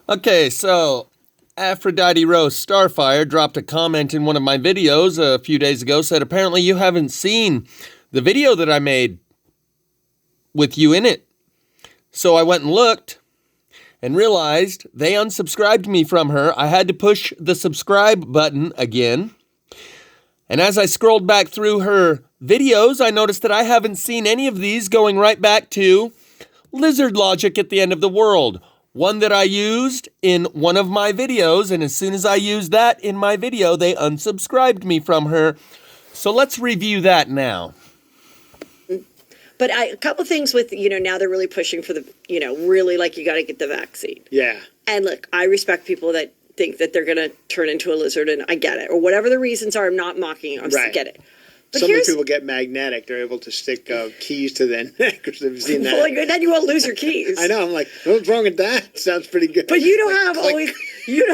Okay, so Aphrodite Rose Starfire dropped a comment in one of my videos a few days ago, said apparently you haven't seen the video that I made with you in it. So I went and looked and realized they unsubscribed me from her. I had to push the subscribe button again. And as I scrolled back through her videos, I noticed that I haven't seen any of these going right back to lizard logic at the end of the world. One that I used in one of my videos, and as soon as I used that in my video, they unsubscribed me from her. So let's review that now. But a couple things with, now they're really pushing for the, really like you got to get the vaccine. Yeah. And look, I respect people that think that they're going to turn into a lizard, and I get it. Or whatever the reasons are, I'm not mocking you. I Right. get it. But Some people get magnetic. They're able to stick keys to their neck. Have you seen that? Well, then you won't lose your keys. I know. I'm like, what's wrong with that? Sounds pretty good. But you don't have always, you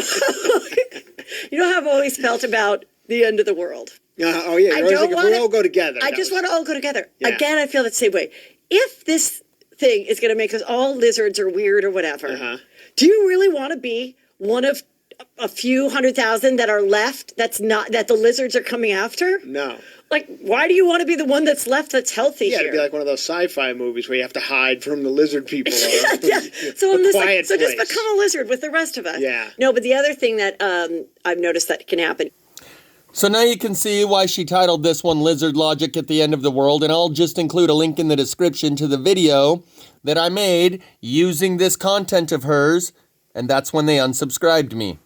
don't have always felt about the end of the world. Oh yeah, I you're always don't like, want we it- all go together. I just want to all go together. Yeah. Again, I feel the same way. If this thing is going to make us all lizards or weird or whatever, do you really want to be one of a few 100,000 that are left that the lizards are coming after? No. Like, why do you want to be the one that's left that's healthy Yeah, here? it'd be like one of those sci-fi movies where you have to hide from the lizard people. Yeah. So I'm just like, so just become a lizard with the rest of us. Yeah. No, but the other thing that I've noticed that can happen. So now you can see why she titled this one Lizard Logic at the End of the World, and I'll just include a link in the description to the video that I made using this content of hers, and that's when they unsubscribed me.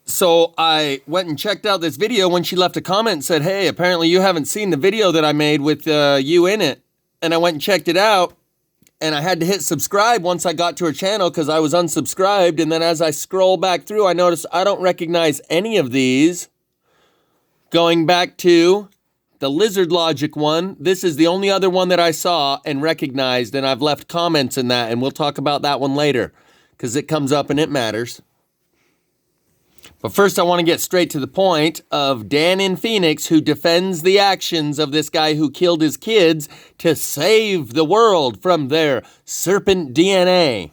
So I went and checked out this video when she left a comment and said, hey, apparently you haven't seen the video that I made with you in it. And I went and checked it out, and I had to hit subscribe once I got to her channel because I was unsubscribed. And then as I scroll back through, I noticed I don't recognize any of these. Going back to the Lizard Logic one, this is the only other one that I saw and recognized, and I've left comments in that, and we'll talk about that one later because it comes up and it matters. But first, I want to get straight to the point of Dan in Phoenix, who defends the actions of this guy who killed his kids to save the world from their serpent DNA.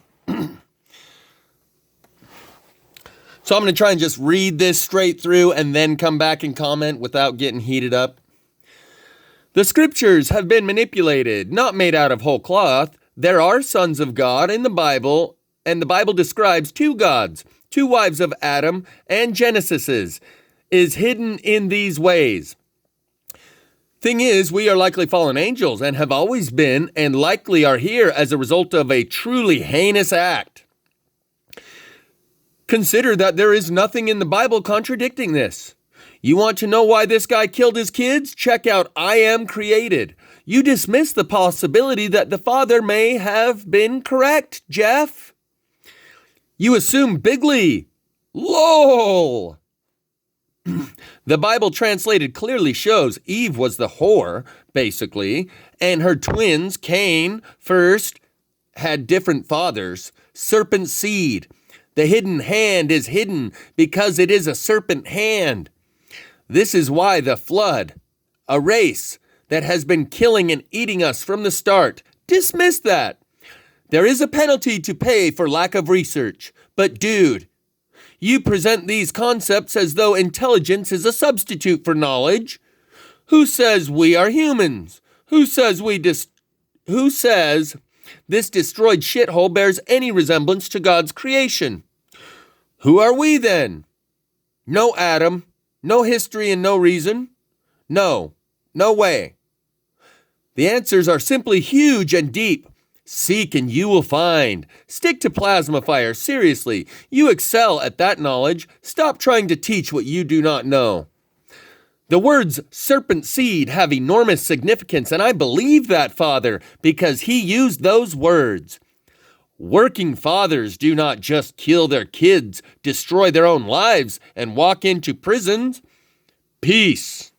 So I'm going to try and just read this straight through and then come back and comment without getting heated up. The scriptures have been manipulated, not made out of whole cloth. There are sons of God in the Bible, and the Bible describes two gods. Two wives of Adam and Genesis is hidden in these ways. Thing is, we are likely fallen angels and have always been and likely are here as a result of a truly heinous act. Consider that there is nothing in the Bible contradicting this. You want to know why this guy killed his kids? Check out I Am Created. You dismiss the possibility that the father may have been correct, Jeff. You assume bigly. LOL. The Bible translated clearly shows Eve was the whore, basically, and her twins, Cain, first, had different fathers. Serpent seed. The hidden hand is hidden because it is a serpent hand. This is why the flood, a race that has been killing and eating us from the start, dismiss that. There is a penalty to pay for lack of research. But dude, you present these concepts as though intelligence is a substitute for knowledge. Who says we are humans? Who says this destroyed shithole bears any resemblance to God's creation? Who are we then? No Adam, no history and no reason. No way. The answers are simply huge and deep. Seek and you will find. Stick to plasma fire, seriously. You excel at that knowledge. Stop trying to teach what you do not know. The words serpent seed have enormous significance, and I believe that, Father, because he used those words. Working fathers do not just kill their kids, destroy their own lives, and walk into prisons. Peace.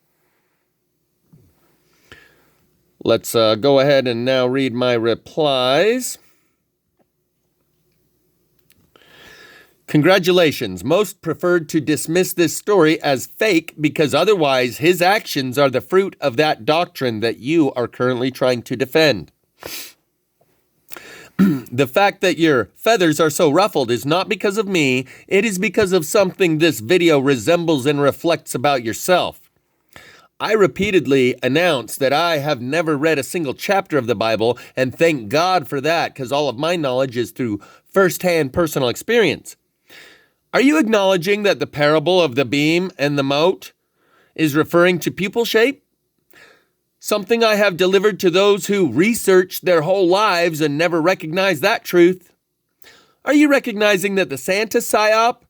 Let's go ahead and now read my replies. Congratulations. Most preferred to dismiss this story as fake because otherwise his actions are the fruit of that doctrine that you are currently trying to defend. The fact that your feathers are so ruffled is not because of me. It is because of something this video resembles and reflects about yourself. I repeatedly announce that I have never read a single chapter of the Bible, and thank God for that, because all of my knowledge is through firsthand personal experience. Are you acknowledging that the parable of the beam and the mote is referring to pupil shape? Something I have delivered to those who research their whole lives and never recognize that truth. Are you recognizing that the Santa psyop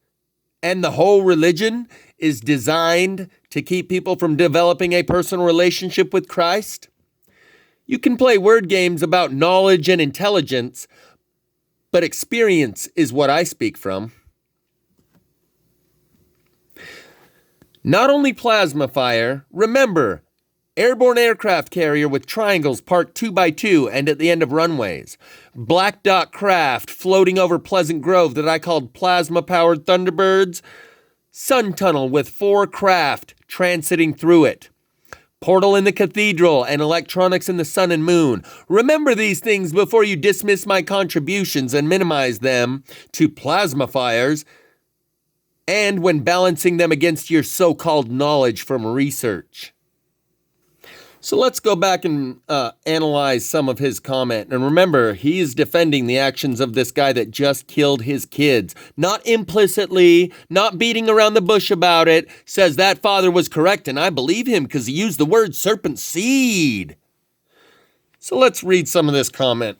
and the whole religion is designed to keep people from developing a personal relationship with Christ? You can play word games about knowledge and intelligence, but experience is what I speak from. Not only plasma fire, remember, airborne aircraft carrier with triangles parked 2 by 2 and at the end of runways. Black dot craft floating over Pleasant Grove that I called plasma-powered Thunderbirds. Sun tunnel with 4 craft transiting through it. Portal in the cathedral and electronics in the sun and moon. Remember these things before you dismiss my contributions and minimize them to plasma fires, and when balancing them against your so-called knowledge from research. So let's go back and analyze some of his comment. And remember, he is defending the actions of this guy that just killed his kids. Not implicitly, not beating around the bush about it. Says that father was correct, and I believe him because he used the word serpent seed. So let's read some of this comment.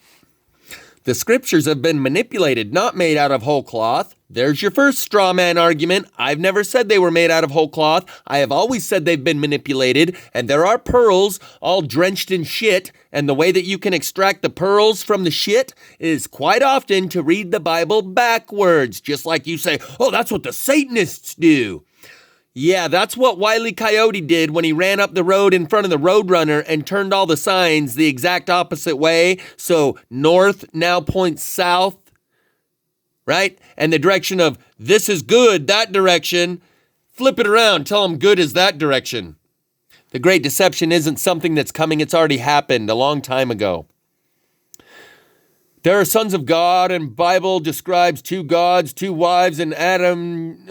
The scriptures have been manipulated, not made out of whole cloth. There's your first straw man argument. I've never said they were made out of whole cloth. I have always said they've been manipulated, and there are pearls all drenched in shit, and the way that you can extract the pearls from the shit is quite often to read the Bible backwards, just like you say, oh, that's what the Satanists do. Yeah, that's what Wile E. Coyote did when he ran up the road in front of the Roadrunner and turned all the signs the exact opposite way. So north now points south, right? And the direction of this is good, that direction, flip it around, tell them good is that direction. The Great Deception isn't something that's coming, it's already happened a long time ago. There are sons of God, and Bible describes 2 gods, 2 wives, and Adam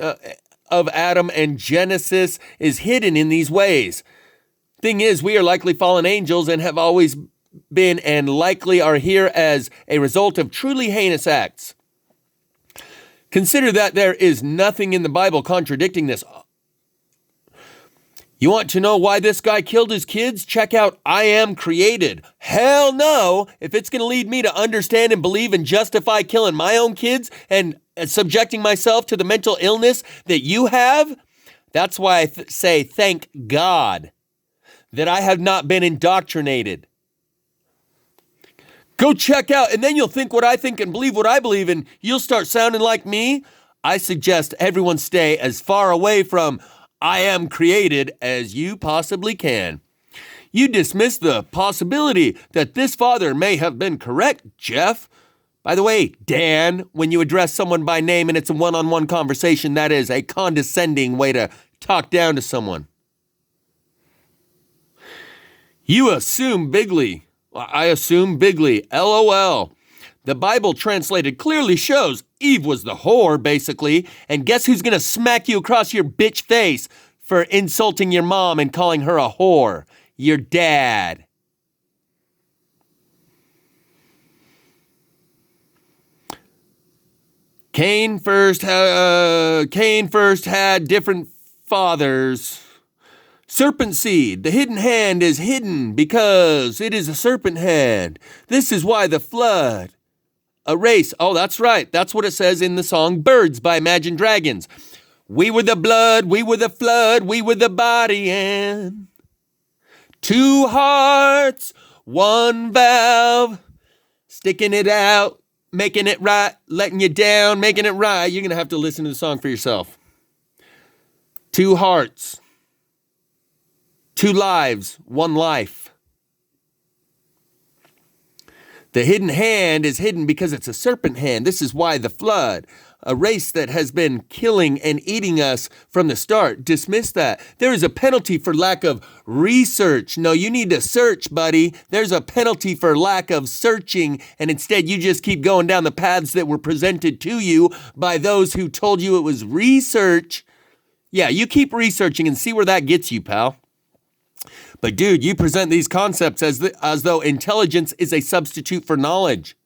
and Genesis is hidden in these ways. Thing is, we are likely fallen angels and have always been and likely are here as a result of truly heinous acts. Consider that there is nothing in the Bible contradicting this. You want to know why this guy killed his kids? Check out I Am Created. Hell no! If it's going to lead me to understand and believe and justify killing my own kids and subjecting myself to the mental illness that you have, that's why I say thank God that I have not been indoctrinated. Go check out, and then you'll think what I think and believe what I believe, and you'll start sounding like me. I suggest everyone stay as far away from I Am Created as you possibly can. You dismiss the possibility that this father may have been correct, Jeff. By the way, Dan, when you address someone by name and it's a one-on-one conversation, that is a condescending way to talk down to someone. You assume bigly. I assume bigly. LOL. The Bible translated clearly shows Eve was the whore, basically. And guess who's going to smack you across your bitch face for insulting your mom and calling her a whore? Your dad. Cain first had different fathers. Serpent seed. The hidden hand is hidden because it is a serpent hand. This is why the flood. A race. Oh, that's right. That's what it says in the song Birds by Imagine Dragons. We were the blood, we were the flood, we were the body, and 2 hearts, 1 valve, sticking it out, making it right, letting you down, making it right. You're going to have to listen to the song for yourself. 2 hearts, 2 lives, 1 life. The hidden hand is hidden because it's a serpent hand. This is why the flood, a race that has been killing and eating us from the start, dismiss that. There is a penalty for lack of research. No, you need to search, buddy. There's a penalty for lack of searching, and instead you just keep going down the paths that were presented to you by those who told you it was research. Yeah, you keep researching and see where that gets you, pal. But dude, you present these concepts as though intelligence is a substitute for knowledge.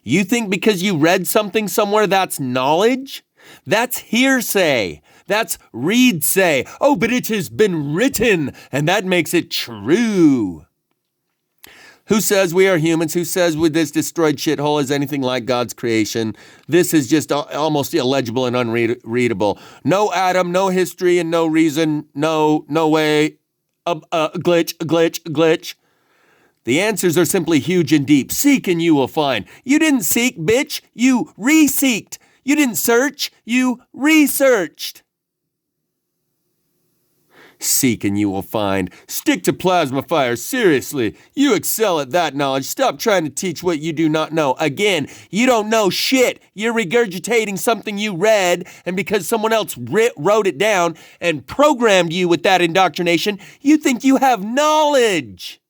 You think because you read something somewhere that's knowledge? That's hearsay. That's read-say. Oh, but it has been written, and that makes it true. Who says we are humans? Who says with this destroyed shithole is anything like God's creation? This is just almost illegible and unreadable. No Adam, no history, and no reason. No way. Glitch. The answers are simply huge and deep. Seek and you will find. You didn't seek, bitch. You re-seeked. You didn't search. You researched. Seek and you will find. Stick to plasma fire. Seriously, you excel at that knowledge. Stop trying to teach what you do not know. Again, you don't know shit. You're regurgitating something you read, and because someone else wrote it down and programmed you with that indoctrination, you think you have knowledge.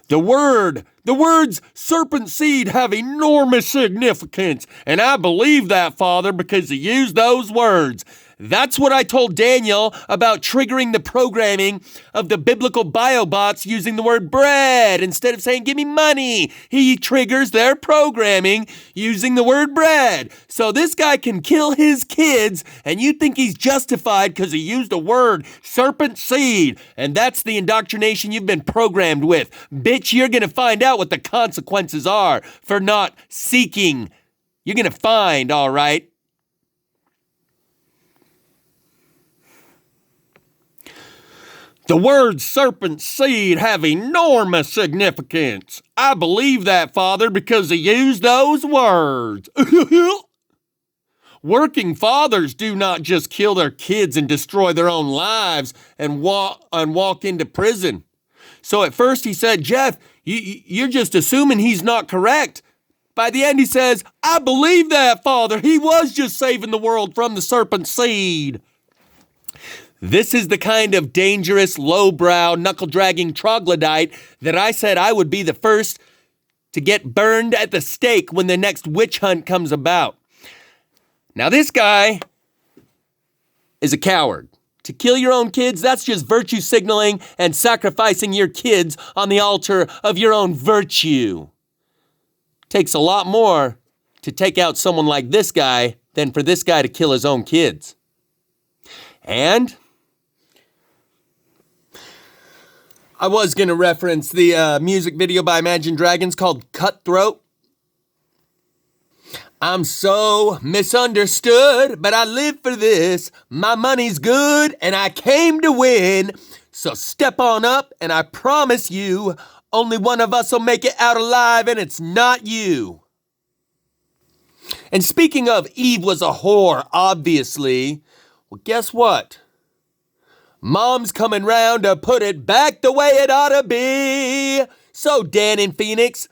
The words serpent seed have enormous significance, and I believe that, Father, because he used those words. That's what I told Daniel about triggering the programming of the biblical biobots using the word bread instead of saying, give me money. He triggers their programming using the word bread. So this guy can kill his kids, and you think he's justified because he used a word, serpent seed. And that's the indoctrination you've been programmed with. Bitch, you're going to find out what the consequences are for not seeking. You're going to find, all right. The words serpent seed have enormous significance. I believe that, Father, because he used those words. Working fathers do not just kill their kids and destroy their own lives and walk into prison. So at first he said, Jeff, you're just assuming he's not correct. By the end he says, I believe that, Father. He was just saving the world from the serpent seed. This is the kind of dangerous, lowbrow, knuckle-dragging troglodyte that I said I would be the first to get burned at the stake when the next witch hunt comes about. Now this guy is a coward. To kill your own kids, that's just virtue signaling and sacrificing your kids on the altar of your own virtue. Takes a lot more to take out someone like this guy than for this guy to kill his own kids. And I was going to reference the music video by Imagine Dragons called Cutthroat. I'm so misunderstood, but I live for this. My money's good, and I came to win. So step on up, and I promise you, only one of us will make it out alive, and it's not you. And speaking of, Eve was a whore, obviously. Well, guess what? Mom's coming round to put it back the way it ought to be. So, Dan in Phoenix,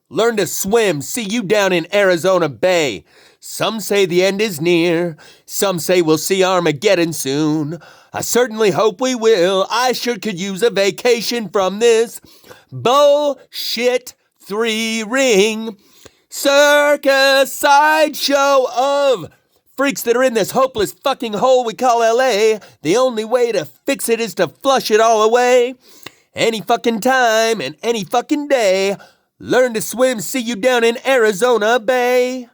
learn to swim. See you down in Arizona Bay. Some say the end is near. Some say we'll see Armageddon soon. I certainly hope we will. I sure could use a vacation from this bullshit 3-ring circus sideshow of freaks that are in this hopeless fucking hole we call LA. The only way to fix it is to flush it all away. Any fucking time and any fucking day. Learn to swim, see you down in Arizona Bay.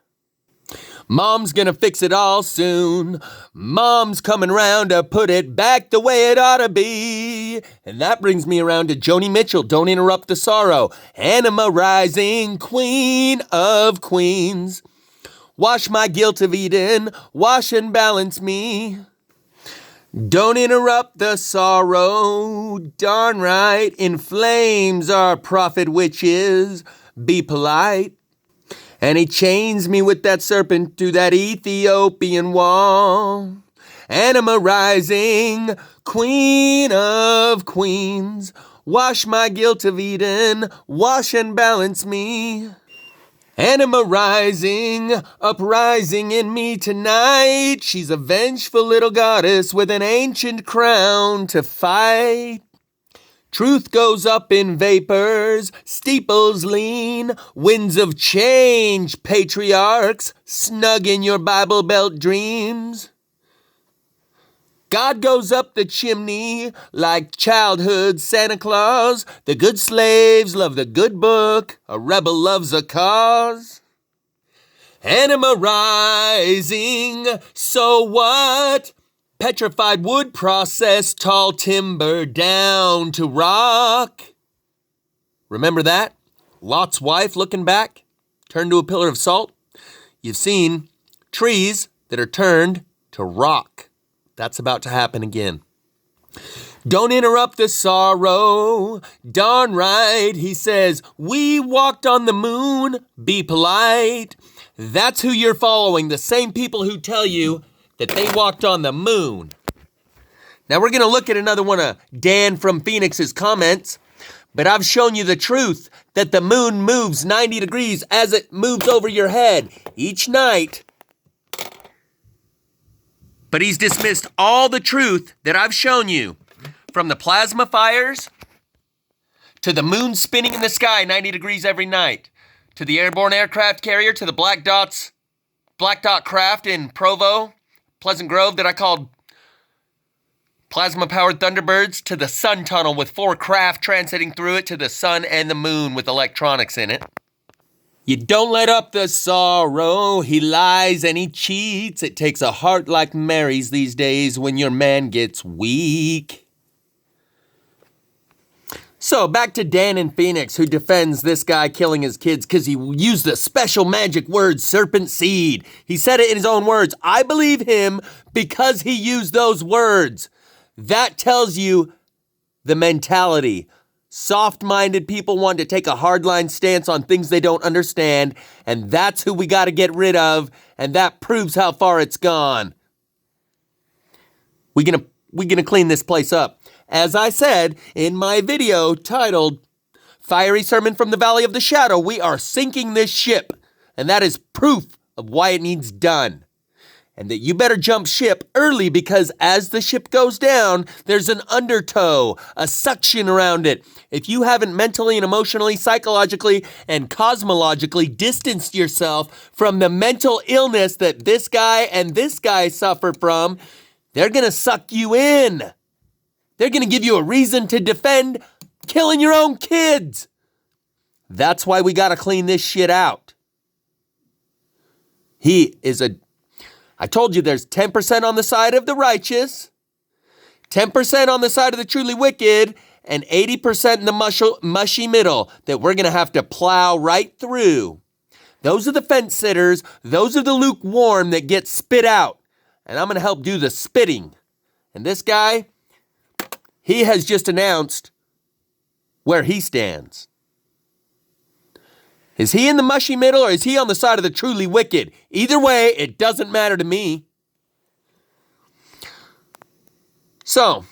Mom's gonna fix it all soon. Mom's coming round to put it back the way it ought to be. And that brings me around to Joni Mitchell, Don't Interrupt the Sorrow. Ænema rising, queen of queens. Wash my guilt of Eden, wash and balance me. Don't interrupt the sorrow, darn right. In flames our prophet witches, be polite. And he chains me with that serpent to that Ethiopian wall. Ænema rising, queen of queens. Wash my guilt of Eden, wash and balance me. Ænema rising, uprising in me tonight. She's a vengeful little goddess with an ancient crown to fight. Truth goes up in vapors, steeples lean, winds of change, patriarchs, snug in your Bible Belt dreams. God goes up the chimney like childhood Santa Claus. The good slaves love the good book. A rebel loves a cause. Ænema rising, so what? Petrified wood process, tall timber down to rock. Remember that? Lot's wife looking back, turned to a pillar of salt. You've seen trees that are turned to rock. That's about to happen again. Don't interrupt the sorrow. Darn right, he says, we walked on the moon. Be polite. That's who you're following, the same people who tell you that they walked on the moon. Now we're going to look at another one of Dan from Phoenix's comments, but I've shown you the truth that the moon moves 90 degrees as it moves over your head each night. But he's dismissed all the truth that I've shown you, from the plasma fires, to the moon spinning in the sky 90 degrees every night, to the airborne aircraft carrier, to the Black Dot craft in Provo, Pleasant Grove that I called plasma-powered Thunderbirds, to the sun tunnel with 4 craft transiting through it, to the sun and the moon with electronics in it. You don't let up the sorrow, he lies and he cheats. It takes a heart like Mary's these days when your man gets weak. So back to Dan in Phoenix, who defends this guy killing his kids because he used the special magic word serpent seed. He said it in his own words. I believe him because he used those words. That tells you the mentality. Soft-minded people want to take a hardline stance on things they don't understand, and that's who we got to get rid of, and that proves how far it's gone. We're gonna clean this place up. As I said in my video titled Fiery Sermon from the Valley of the Shadow, we are sinking this ship, and that is proof of why it needs done. And that you better jump ship early because as the ship goes down, there's an undertow, a suction around it. If you haven't mentally and emotionally, psychologically, and cosmologically distanced yourself from the mental illness that this guy and this guy suffer from, they're going to suck you in. They're going to give you a reason to defend killing your own kids. That's why we got to clean this shit out. I told you there's 10% on the side of the righteous, 10% on the side of the truly wicked, and 80% in the mushy middle that we're going to have to plow right through. Those are the fence sitters. Those are the lukewarm that get spit out. And I'm going to help do the spitting. And this guy, he has just announced where he stands. Is he in the mushy middle or is he on the side of the truly wicked? Either way, it doesn't matter to me. So,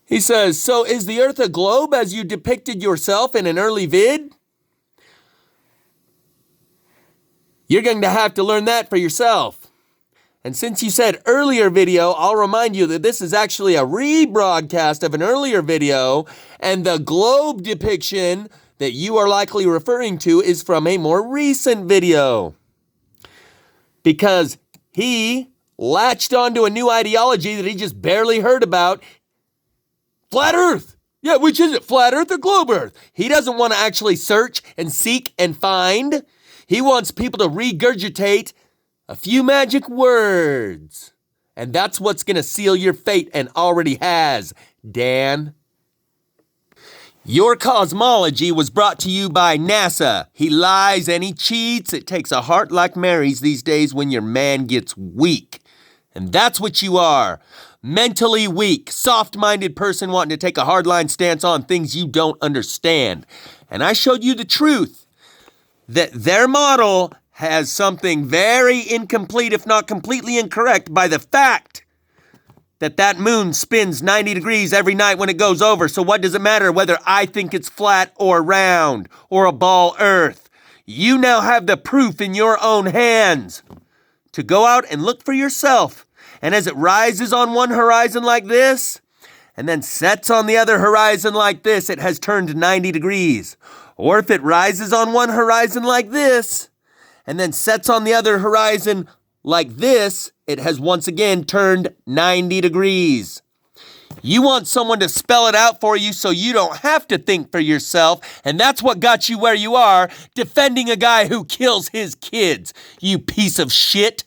he says, so is the earth a globe as you depicted yourself in an early vid? You're going to have to learn that for yourself. And since you said earlier video, I'll remind you that this is actually a rebroadcast of an earlier video, and the globe depiction that you are likely referring to is from a more recent video. Because he latched onto a new ideology that he just barely heard about. Flat Earth. Yeah, which is it? Flat Earth or globe Earth? He doesn't want to actually search and seek and find. He wants people to regurgitate a few magic words. And that's what's going to seal your fate and already has, Dan. Your cosmology was brought to you by NASA. He lies and he cheats. It takes a heart like Mary's these days when your man gets weak. And that's what you are. Mentally weak, soft-minded person wanting to take a hardline stance on things you don't understand. And I showed you the truth that their model has something very incomplete, if not completely incorrect, by the fact that moon spins 90 degrees every night when it goes over. So what does it matter whether I think it's flat or round or a ball earth? You now have the proof in your own hands to go out and look for yourself. And as it rises on one horizon like this, and then sets on the other horizon like this, it has turned 90 degrees. Or if it rises on one horizon like this, and then sets on the other horizon like this, it has once again turned 90 degrees. You want someone to spell it out for you so you don't have to think for yourself, and that's what got you where you are, defending a guy who kills his kids, you piece of shit.